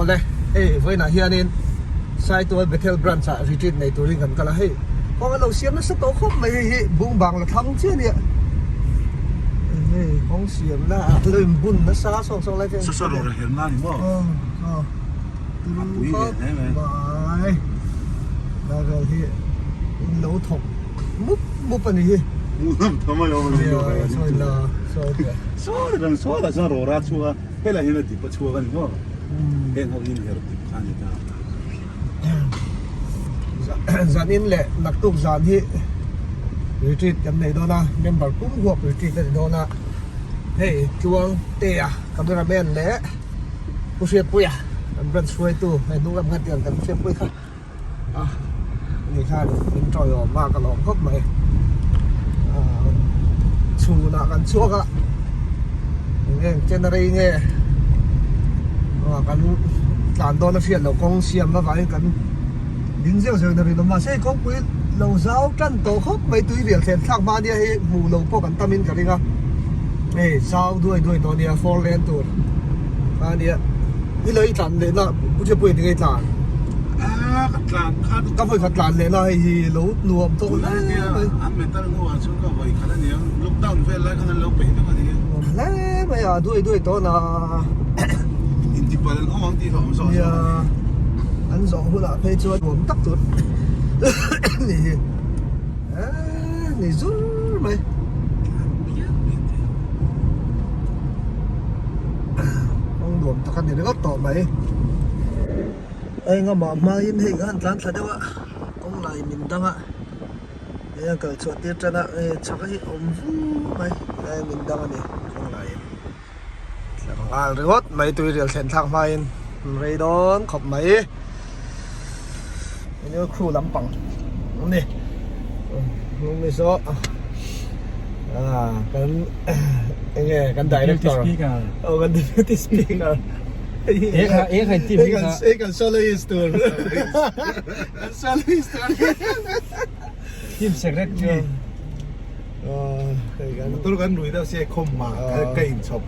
ole voi na hianin sai to Bethel branch a retreat nei turing kan kala hei kong lo siam na sa to khop mai hi bung bang la thang che ni hei kong siam na lim bun na sa song song lai sa ro ra hen na ni mo pui ne mai na ga hi lo thok mup ani hi mu nam thama yo mo yo soi la so da sa ro ra chua he la hin di pa chua kan mo hen ho hin her ti khan ni ta zan in le nak tuk zan hi retreat kan nei dona member kum huap retreat kan dona hey chuang te a cameraman le pu sia puya kan bran suai tu nei nu lam ngat yang kan sia pui kha ni kha enjoy o ma ka lom khop mai chu na kan chua ka nge generate nge kan tlan dona fiat lo kong siam ba vai kan đinh rêu rêu này mà sẽ có quý lầu giáo trăn tổ khóc mấy túi việc thèm thang ma đi hay mù lầu po cảnh tâm in cả đi không? Ê sao đuôi đó nè four lane tour ma đi cái lấy tàn lên là cũng chưa quên cái tàn các voi khát tàn lên là hay lấu nuông thôi anh mình ta ngồi xuống cái voi khát này lúc down về lại cái lâu bền cái gì lẽ bây giờ đuôi đó là independent ông đi không sao anh rõ là phải cho uống tắc tuột này rút mày ông đuổi tắc này nó gấp tỏ mày anh mà yên hình anh lán thật đâu ạ ông lại mình đang ạ đây cởi chuột tiết chân ạ chắc cái ông mày đây mình đang này không lại rồi mày tùy điều khiển thang mày rồi đón khóc mày ini kru lampang ni ni so kan ini kan director oh kan deputy speaker kan team kan soloist tour kan soloist tour team secretary kan tôi kan đuổi đâu xe không mà cây chọc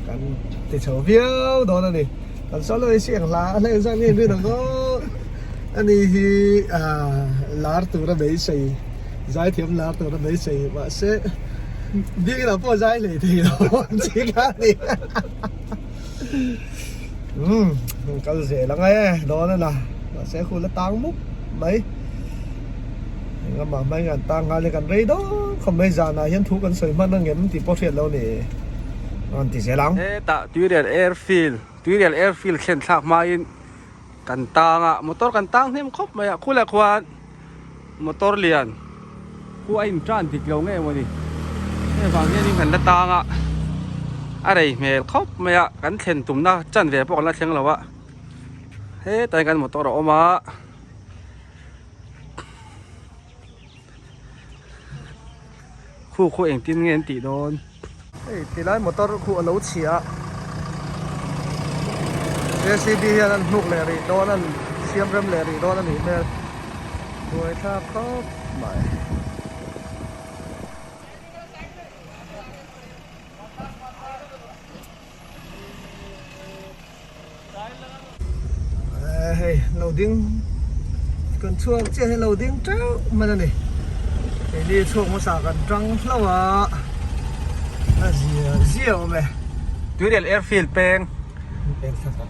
kan thì chầu viêu đó là gì kan soloist yang lá lên sangนี่ด้วยnó anh ấy lát tụi nó mấy sấy giải thiểm lát tụi nó mấy sấy mà sẽ biết là bao giải này thì nó chỉ là đi cái gì là nghe đó là sẽ khu là tăng múc mấy mà mấy ngàn tăng ngay lên gần đấy đó không mấy giờ nào hiện thú cần sấy mà nó nghém thì bao tiền lâu này còn thì sẽ lắm ta Tuy Riel Airfield khen thạc maiกันตางอ่ะมอเตอร์กันตางนี่มันครบไหมอ่ะคู่แรกความอเตอร์เลียนคู่ไอ้มันจ้านติดเกลียวไงวะนี่นี่ฝั่งนี้นี่กันตางอ่ะอะไรเมลครบไหมอ่ะกันเข็นตุ่มหน้าจันเวียพวกนั้นเชียงเราวะเฮ้แต่กันมอเตอร์ออกมาคู่เองตีนเงินตีโดนตีไรมอเตอร์คู่เราเฉียJCBนั่นนุกเลยรีโดนั่นเชียมเริ่มเลยรีโดนั่นนี่เนี่ยด้วยท่าครบใหม่เฮ้ยเราดิ้งกันช่วงเจ้าให้เราดิ้งเจ้ามันนี่ไอ้นี่ช่วงมาสากันจังแล้ววะเสียวไหม Tuy Riel Airfield เป็น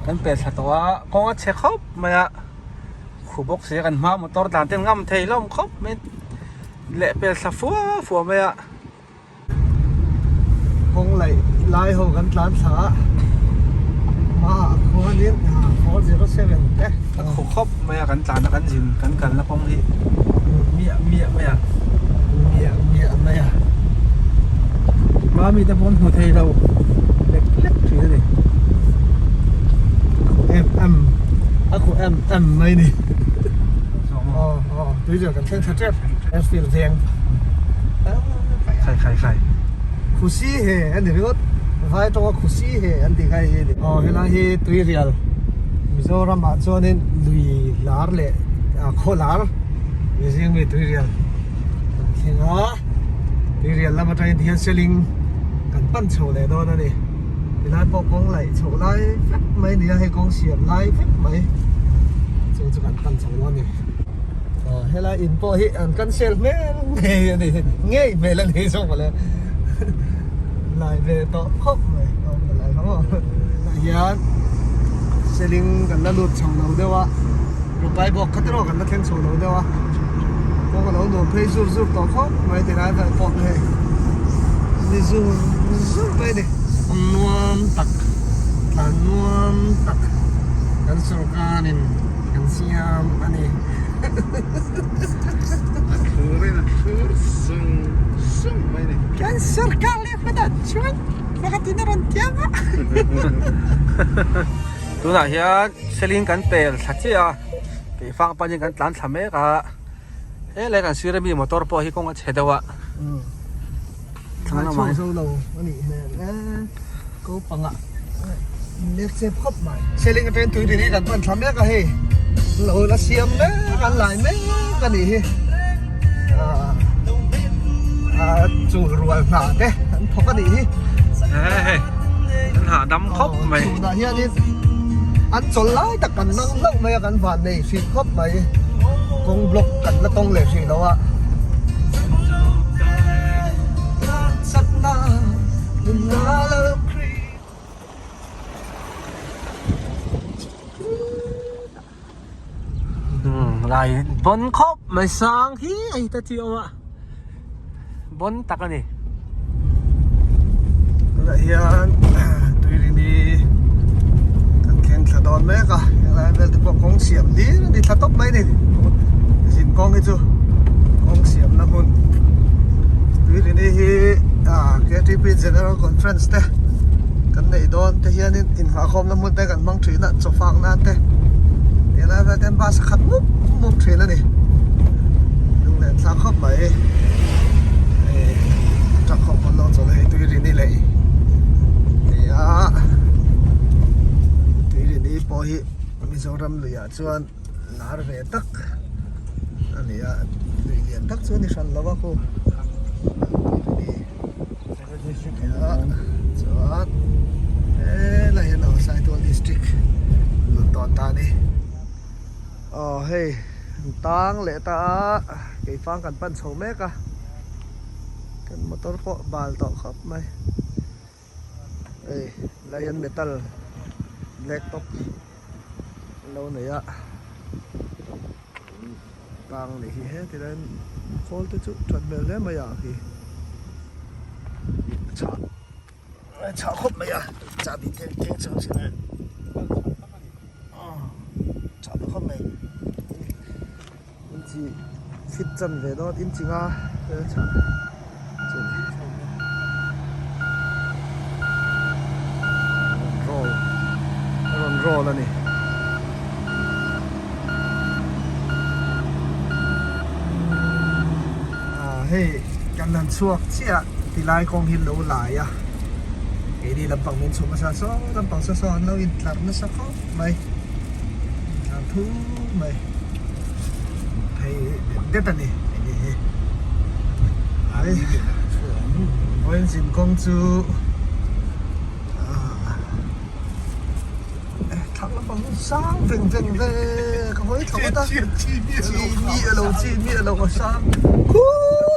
กันเป็นสัตว์ว่าก็เช็คครบไหมอ่ะขู่บกเสียกันมามอเตอร์ด่านเต็มง่ำเทล่มครบไม่เละเป็นสัตว์ฟัวไหมอ่ะคงไหลไล่หัวกันล้านสามาคนนี้407เอ๊ะ ขู่ครบไหมอ่ะกันด่านกันสินกันแล้วพงที่เมียไหมอ่ะไม่อะมามีแต่บนหัวเทเราเล็กถือเลยขู่เอ็มไม่นี่ดูจากกันเท่งชัดเจนแอสฟิลเทียงใครคู่ซี่เฮอันนี้ก็ไฟตัวคู่ซี่เฮอันที่ใครเฮดิเฮน่าเฮตุยเรียลมิโซรามาโซนินลุยลาร์เล่โคลาร์มิซิ่งมีตุยเรียลเห็นอ่ะตุยเรียลแล้วมาทำที่เซลลิงกันปั้นโชว์เลยโดนนั่นนี่เวลาปกป้องไหลโชว์ไหลไม่ mấy này hay con xiêm lại phép mấy cho bạn tăng sống luôn này hay là in po hiện ăn căn sel mẹ nghe này nghe về lần này xong rồi lại về to khóc rồi lại không lại selling gần là lụt xong đầu đâu ạ rồi bài bọc cắt rồi gần là thêm số đầu đâu ạ có cái đầu nổ phê rút to khóc mấy thì lại phải phọt này đi rút về đi nuông tắc là nuông tắc kan surkanin kan siam ani akhir sung mai ni kan surkali pada cuan bakit naron tiama tu na hian selling kan pel thachi a ke fang pa kan tlan thame ka le kan sira mi motor po hi kong a chedawa thằng nào mà sâu đầu ani nè cô panga net se khop mai selling cái trên túi thì điกันphần thắm cái he lâu là xiêm đấyกันlại mấy cái gì he chủ ruồi phá thế thọc cái gì he ê anh hạ đâm khóc mày chủ đã hiện đi anh chọn lái tất cả năng lượng mấy cái phản này xịt khop mày con block cần là con lệ gì đâu ạ sắt na đừng lo lại bón khóc mày sang hi ai ta chịu ạ bón tắc này lại hiện tùy đi cần khen thà đòn mấy cả lại về từ con xiêm đi thà tóc mấy này xin con cái chưa con xiêm năm hôn tùy đi cái trip general conference thế cần này đòn thế hiện in hóa không năm hôn thế cần mang chuyện là cho phang nan thế thế là về đến ba sẽ khát múc chuyện là này đừng để sao khóc mấy chắc không còn lo cho này tùy đi lại tùy đi bỏ hi Mizoram lười chuan nar về tắc anh ấy lười liền tắc chuan đi săn lava cô chuan là hiện ở Saitol district lụt toàn ta đi hey tang lệ ta cái phang cần pan sầu mét à cái motor po bal to khắp mày đây là hiện metal black top lâu này ạ tang này hết thì nên khol tới chút chuẩn bị lấy mày à thì chả khóc mày à chả bị thêm sao thế này chả bị khóc mày in chỉ fit chân về đó in chỉ ngà chả roll là nè heyกันนันชัวเชี่ยที่ไล่กองหินเราหลายcái đi làm bằng miền Trung mà sao làm bằng sao nó in làm nó sao khó mày làm thú mày thầy đất này đấy ôi xin công chúa thằng nó bằng sáng vừng về cái với thằng ta chi mi ở đâu mà sáng cú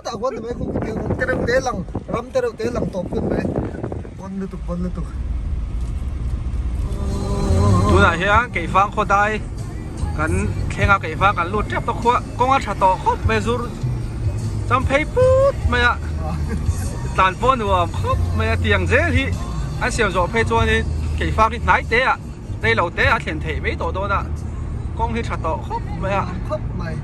tạo quân thì mấy không kêu cái đầu tế lằng rắm cái đầu tế lằng topขึ้นmấy bón liên tục tu na hian ke fang kho dai kan khenga ke fang kan lut trap to kho konga tha to khop me zur cham phei put maya tan pon wa khop maya tiang je hi an siao zo phei chuan ni ke fang ni nai te a dei lo te a thian thei me to do na kong hi tha to khop maya khóc mày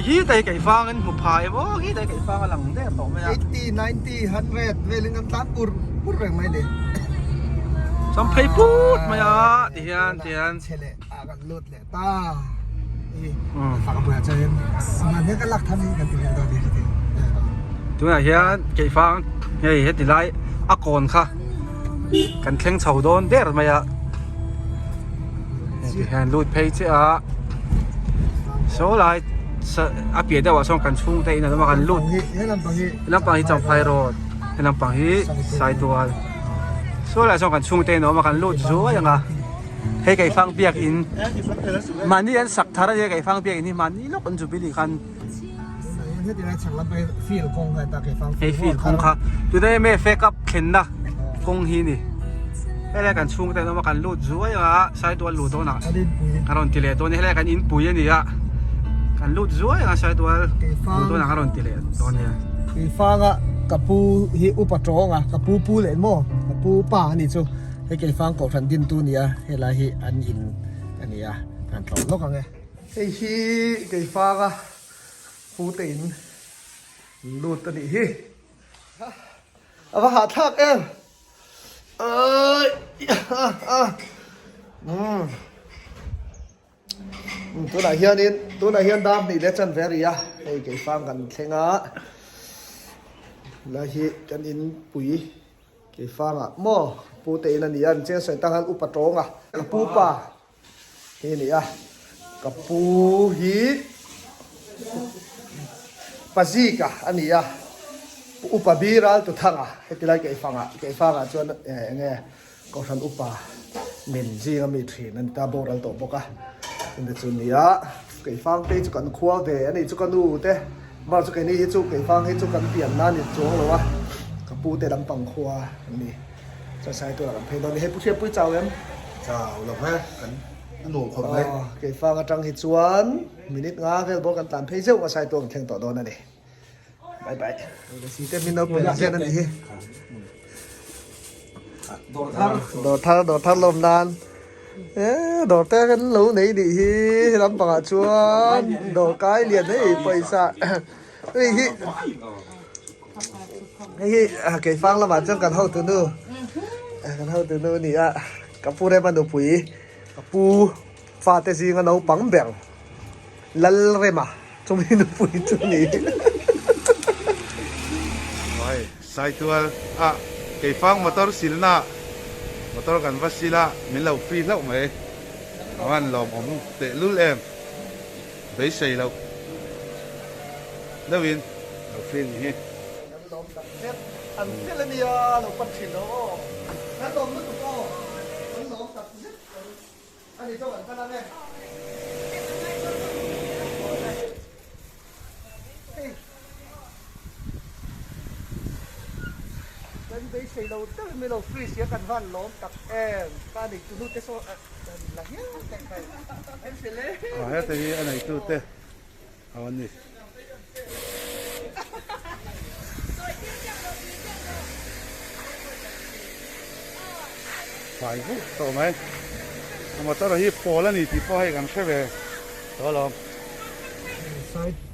hi dai ke fang an mu phai bo hi dai ke fang lang de to maya 80 90 100 về lên tan pur reng mày đi cham phei put maya tian chele agan lut le taฝากกับเพื่อนเจนงานนี้ก็รักทำกันติดต่อดีที tu na hian ke fang hei he ti lai a kon kha kan thleng chho don der maya ti han lut phei che a so lai a pia da wa song kan chung te na ma kan lutให้ลำบาก lam pang hi cham phai road lam pang hi sai tual so la song kan chung te no ma kan lut zu yang a he kai fang piak in mani an sak thara ye kai fang piak in mani lo kan ju bili kan ที่ที่ไหนฉันรับไปฟีลคงให้ตาเก็บฟัง he feel khong kha tu dai me fake up khen na kong hi ni he la kan chung te no ma kan lut zu yang a sai to lu to na อันนี้ปุ๋ย karon tile to ni he la kan in pui ni ya kan lut zu yang a sai to เก็บฟัง lu to na karon tile to ni เก็บฟังอ่ะกับปูฮิอุปโตงอ่ะกับปูเหลนโม่กับปูป่านี่จูให้เก็บฟังกบทันดินตัวนี้ให้ลาฮิอันอินอันนี้อ่ะการตอบโลกอะไรไอ้ฮิเก็บฟังอ่ะปูตินลูดตัวนี้ฮิเอามาหาทักเองเอ้ยตัวไหนเฮียนี่ตัวไหนเฮียดำนี่เลจันเวรีอ่ะให้เก็บฟังกันเท่งอ่ะแล้วฮิกันอินปุ๋ยเก็บฟังอ่ะหม้อปูตินนี่อันเจ้าใส่ตั้งหันอุปโตงอ่ะกับปูป่านี่อ่ะกับปูฮิปาซิกะอันนี้อ่ะอุปบีรัลตุทังอ่ะให้ที่ไรเก็บฟังอ่ะจนไงก็ทันอุปเมนจีก็มีทรีนั่นตาโบรัลตัวปกอ่ะเป็นแต่จุดนี้อ่ะเก็บฟังเตจุกันขวาเวอันนี้จุกันดูเต้มาจุกันนี้จุเก็บฟังให้จุกันเปลี่ยนหน้านี่จงหรอวะกับปูเตลำปังขวาอันนี้จะใช้ตัวลำเพลงตอนนี้ให้ผู้เชี่ยวผู้เจ้าเอ็ม เจ้าหลบให้กันหนูคนเลย เก็บฟังกระจังหิจวนมินิทงาเฟลบอกกันตามเพลงเจ้าก็ใช้ตัวแข่งต่อโดนนั่นเองบายบายเดี๋ยวสีเต็มมินเอาเป็นเช่นนั้นเองโดดทันลมนานโดดแต่กันรู้ไหนดิลำปางชวนโดดกายเรียนให้ไปซะเฮ้ยเก็บฟังละหมาดจังกันเท่าตัวนู้กันเท่าตัวนู้นี่อ่ะกับผู้ได้บรรดุปุ๋ยกับผู้ฟาเตซีกันเอาปังแบ่งลัลเรมาจงมีหนุ่มปุ๋ยตัวนี้ Ay, Saitual, kay Fang motor silna. Motor kan vas sila, min lau free lau mai. Awan lom om te lul em. Bei sei lau. Lawin, lau free ni. อันเทเลเนียเราปัดถิ่นเราถ้าตรงนู้นถูกก็มันหลอกตัดนิดอันนี้เจ้ากันขนาดนี้เป็นไปใส่เราเติมไม่เราฟรีเสียกันวันล้อมตัดแอมการเด็กจุดเตโซอะไรเงี้ยแต่งไปเอ็มเสร็จเลย Ito hi anay tu te. Awan ni. Phải chứ, tổ mấy. Mà tao là hi phô là nị thì phô hay càng xe về. Đó là.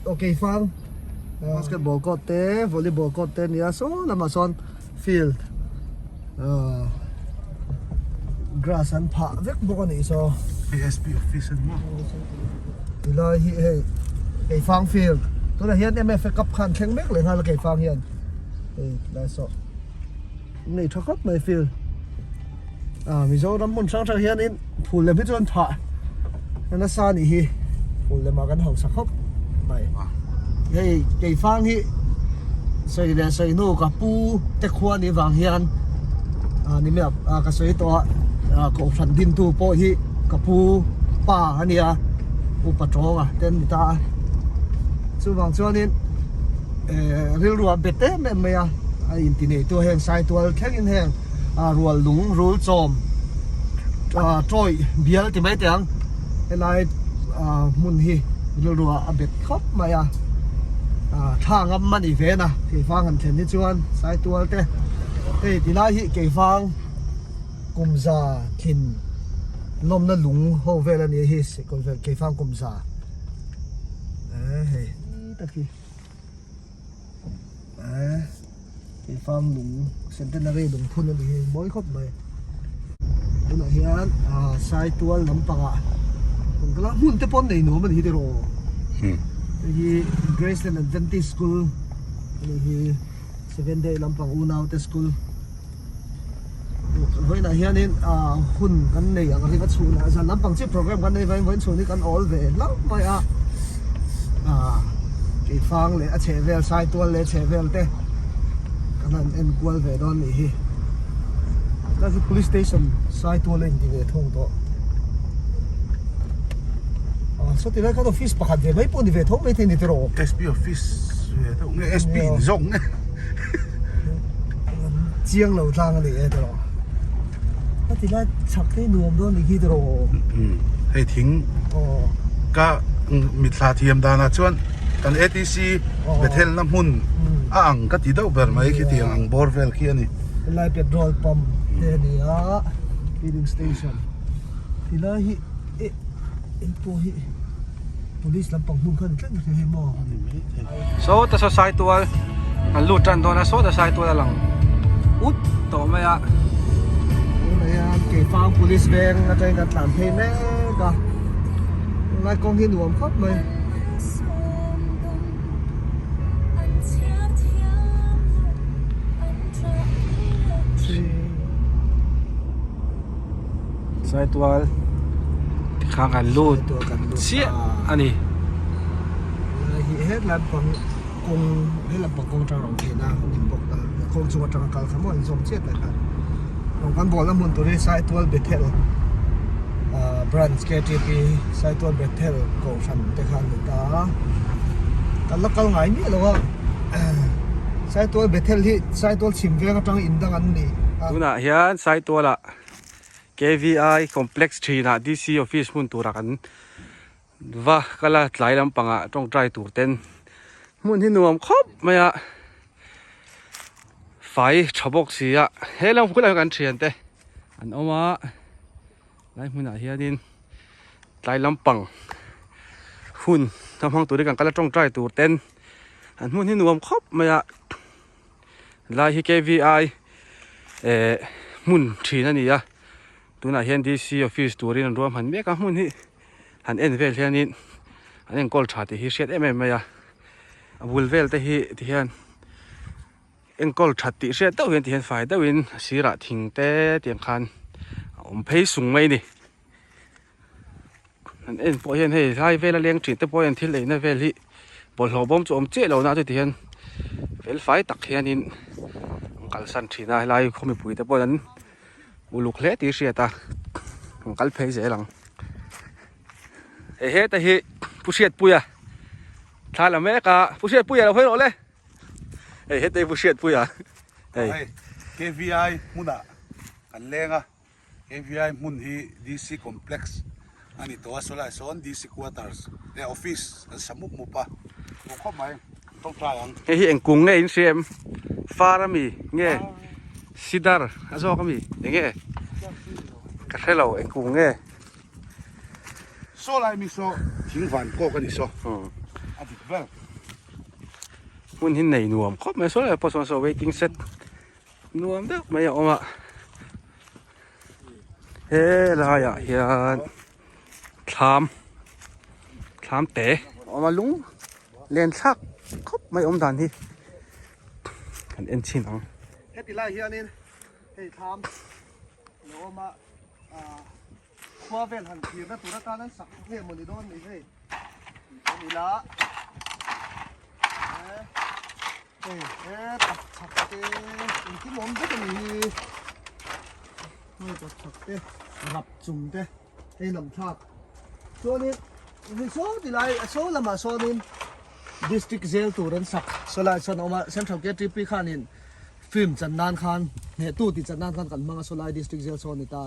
โอเคฟังบาสเกตบอลก็เตะวอลเลย์บอลก็เตะเนี่ยโซนมาซอนฟิลด์กราสอันผ่าเวกบอกนี่โซ PSP official mo. อีลอยไอ้ฟังฟิลด์ตัวนั้นเฮียนเนี่ยแม่เฟกับคันแข่งเมกเลยฮะแล้วไอ้ฟังเฮียนได้โซนี่ทักครับไม่ฟิลด์มีโซน้ำมันช่างเฮียนนี่พูดเลยพี่จวนผ่านั่นซานี่ฮีพูดเลยมากันห้องสักครับไปไอ้ฟังฮีใส่เดี๋ยวใส่โน่กับปูแต่ควรนี่วางเฮียนนี่แบบกระสวยตัวกบสันดินตูโปฮีกับปูป่าอันนี้อุปโตงเต้นตาส่วนบางส่วนนี้เรื่องรัวเบ็ดเต้ไม่อินทิเนตัวแห่งสายตัวแข็งอินแห่งรัวหลงรูโจมจอยเบียร์ที่ไม่เตียงอะไรมุนฮีเรื่องรัวเบ็ดครบไม่ทางมันอีเวนนะที่ฟังกันเช่นนี้ชวนสายตัวเต้ที่น่าฮิเกี่ยฟังกุมซาทินลมนั่นหลงโฮเวลนี่ฮิสกุมเกี่ยฟังกุมซาตะกี้เกี่ยฟังหลงเซนเตนารีหลงพุ่นนั่นเองบ่อยครบเลยตัวไหนเฮียนสายตัวลำปางผมก็ละมุ่นแต่ปนในหนูมันฮิเดโรที่ Graceland Adventist School ที่ 7 Day ลำปางอูนาวเตสคูลเว้ยนะเฮียนี่หุ่นกันในอย่างที่ก็ชูนะฉันลำปางชื่อโปรแกรมกันในเว้นชูนี่กัน all day แล้วไม่กี่ฟังเลยเชเวลสายตัวเลยเชเวลเต้กันนั่นเอ็นกวลเวดอนนี่ ก็คือ police station สายตัวเล่นที่เวทงตัวสุดที่แรกก็ต้องฟิสประคันเดียวไม่ปุ่นที่เวทงไม่ทิ้งที่ตรง SP office เนี่ย SP ซงเนี่ย เจียงเราทางอะไรตลอดก็ที่แรกชักได้นวมด้วยนี่ที่ตรง ให้ทิ้ง อ๋อ ก็มีทาเทียมดานาชวนกัน ATC เบเทลน้ำหุ่นอ่างก็ติดเอาแบบไหนคิดที่อ่างบอร์เวลเคียนี่ เป็นไลน์เปียโรลปั๊มเดี๋ยวนี้filling station ที่แรกฮิเอ็นตัวฮิ police ลำปังหุ่นขึ้นแค่ไม่ให้มอง โซ่แต่สายตัวอันลูดจันตัวนะโซ่แต่สายตัวหลังอุ๊ดต่อไม่อะ này kể phao police van ở trên đặt làm thêm đấy cả lại con thiên đường khóc mày side wall ข้างกันลูดเสียอันนี้ hết là bằng cùng hết là bằng con trăng thì na mình bọc ta con chùa trăng cả khám ơn giống chết lại cả còn con bỏ là muốn tôi đi sai tuần Bethel branch KTP sai tuần Bethel cầu phần để khăn được đó cái lúc câu ngài nhỉ luôn sai tuần Bethel thì sai tuần chìm về cái trăng in đang ăn đi ดูนะเฮียนสายตัวละ KVI complex 3นะ DC office มุ่งตัวกันว่าก็ละหลายลำปังอ่ะต้องใจตัวเต้นมุ่งที่หน่วมครบไหมอ่ะไฟฉบกสีอ่ะเฮ้ยเราคุยอะไรกันเฉียนเต้อันเอามาไล่มุ่งอ่ะเฮียดินหลายลำปังหุ่นทำห้องตัวด้วยกันก็ละต้องใจตัวเต้นอันมุ่งที่หน่วมครบไหมอ่ะไล่ที่ KVIมุ่งทีนั่นนี่อ่ะตัวน่ะเห็น DC office ตัวนี้นั่นรวมหันเมกะมุ่งที่หันเอ็นเวลเฮียนี่อันนี้กอลชาติฮิเชียดเอ็มไหมอ่ะบุลเวลแต่ฮิที่เห็นเอ็นกอลชาติเชียดตัวเห็นที่เห็นไฟตัวเห็นสีระทิ้งแต่เตียงคันผมเพย์สูงไหมนี่อันเอ็นพอเห็นให้ไล่เวลเลี้ยงจีนแต่พอเห็นที่เลยนั่นเวลที่บอลหัวบอมจะอมเจ๊เราหน้าตัวที่เห็นเวลไฟตักเฮียนี่กัลสันทีน่าไล่เขาไม่ปุ๋ยแต่พอนั้นบุลุกเละที่เสียตากัลเพย์เสียหลังเฮ้แต่เฮ้ผู้เสียปุ๋ยอะท่าละแม่กะผู้เสียปุ๋ยเราเฮ้ยเราเลยเฮ้แต่ผู้เสียปุ๋ยอะเฮ้ KVI มุนอ่ะกันแรงอ่ะ KVI มุนที่ DC complex อันนี้ตัวโซลาร์โซน DC quarters ในออฟฟิศอันสมุกมุปะผมเข้ามาต้องทายอัน เฮ้เอ็งกุ้งเงี้ยอินเสียมฟ้าระมีเงี้ยซิดาร์อาโซก็มีเงี้ยกระเทเราเอ็งกุ้งเงี้ยโซลาร์มีโซทิ้งฝันก็กันนี่โซอันที่เวล มันเห็นไหนนวมครบไหมส่วนใหญ่พอส่วนโซเวกิ้งเซ็ตนวมเด้อไม่เอามาเฮ้ลายอ่ะเฮียทามเตะเอามาลุงเรียนชักครบไม่อมดันที่กันเอ็นชินอ่ะ hết thì lại hiện nên thì tham nếu mà khoa về hẳn tiền nó tụi nó ta nó sặc thêm một tí đôn này thế thì lá tập chặt cái món rất là nhiều thôi tập chặt thế gặp dùng thế đây làm chặt số nên thì lại số là mà số nên district jail tụi nó sặc số lại số nó mà xem thằng kia trip khan nên phimจันนานคันเนี่ยตู้ติดจันนานคันกันมังสลายดิสตริกเซลโซนิตา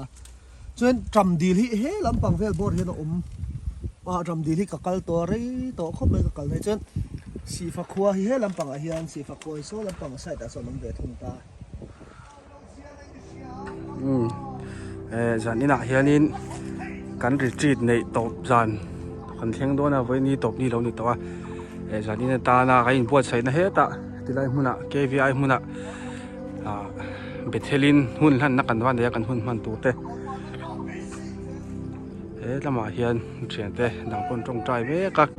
จนจำดีที่เฮ้ลำปังเวลบอร์เฮนมาจำดีที่กักลตัวรีตัวครบเลยกักลเนี่ยจนสีฝักขัวเฮ้ลำปังอาเฮียนสีฝักขัวโซลำปังใส่แต่ส่วนลำเวทงตาจันนี่นะเฮียนินกันรีทรีตในตบจันคนเที่ยงโดนเอาไว้นี่ตบนี่เรานี่ตัวจันนี่ตาหน้าใครปวดใส่นะเฮ้ตาที่ไรมุนะ KVI มุนะเบทเทลินหุ่นหันนักกันวันเดียกันหุ่นมันตัวเต้ละมาเฮียนเฉียนเต้ดังคนจงใจเมกัก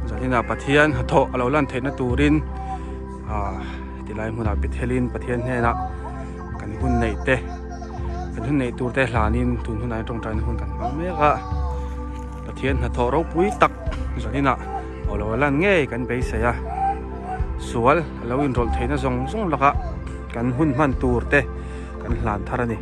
จากที่น่ะปะเทียนโถเราลั่นเทนตูรินที่ไรมุนะเบทเทลินปะเทียนเนี่ยนะกันหุ่นในเต้กันหุ่นในตัวเต้หลานินทุนหุ่นไหนจงใจหุ่นกันเมกะปะเทียนโถเราปุ้ยตักจากที่น่ะเราลั่นเง่กันไปเสียสวนเราอินโรลเทนส่งละกะกันหุ่นมันตูร์เตกันหลานทารานี่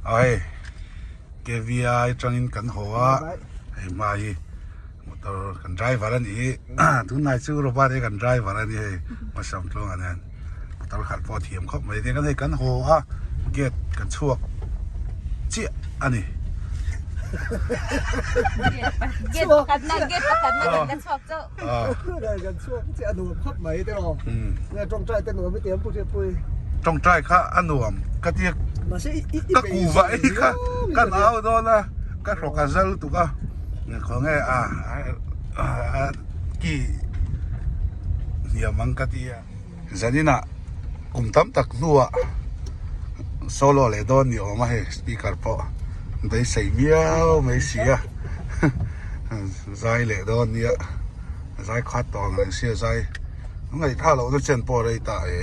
ai KVI trangin kan hoa ai mai motor kan driver ani tu nai chu robot kan driver ani ma sam tlong anan motor khat po thiam khop mai te kan hai kan hoa get kan chuak chi ani Get pakat na gan swak cho. ได้กันช่วงที่อนุพับไหมได้หรอเนี่ยตรงใจแต่หนูไม่เตรียมผู้เชี่ยวปุย trong trai kha anuam ka tiek มาใช่ ka ku va e ka kan au do na ka ro ka zal tu ka ne ko nge ki ya mang ka tia zanina kum tam tak lua solo le don ni o ma he speaker po dei sei miao mai sia zai le don ni zai khat tong le sia zai ngai tha lo no chen po rei ta e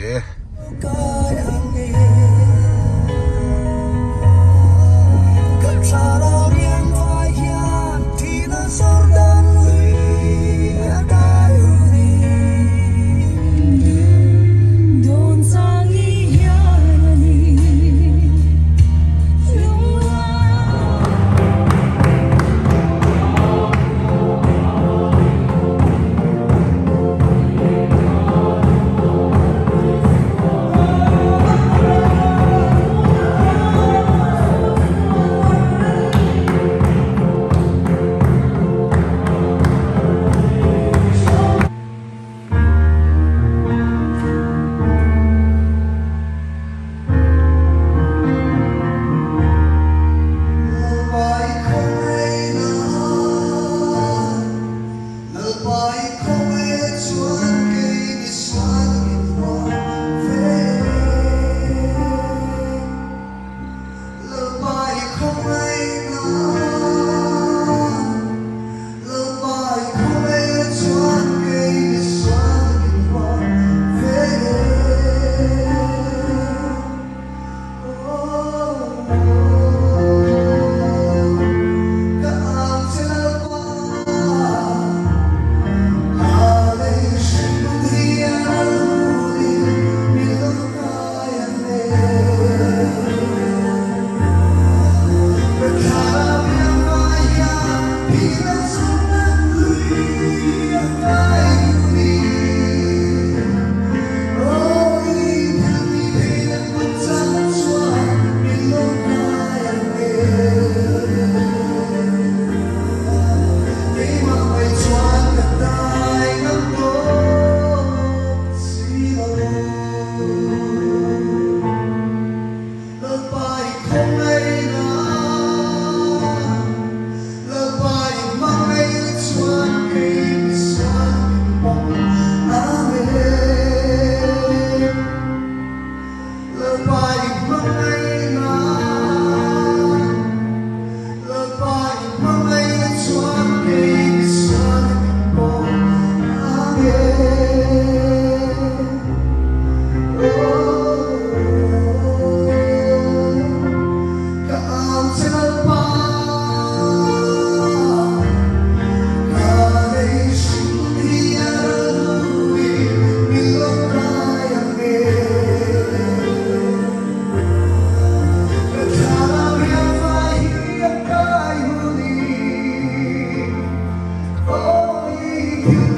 Oh,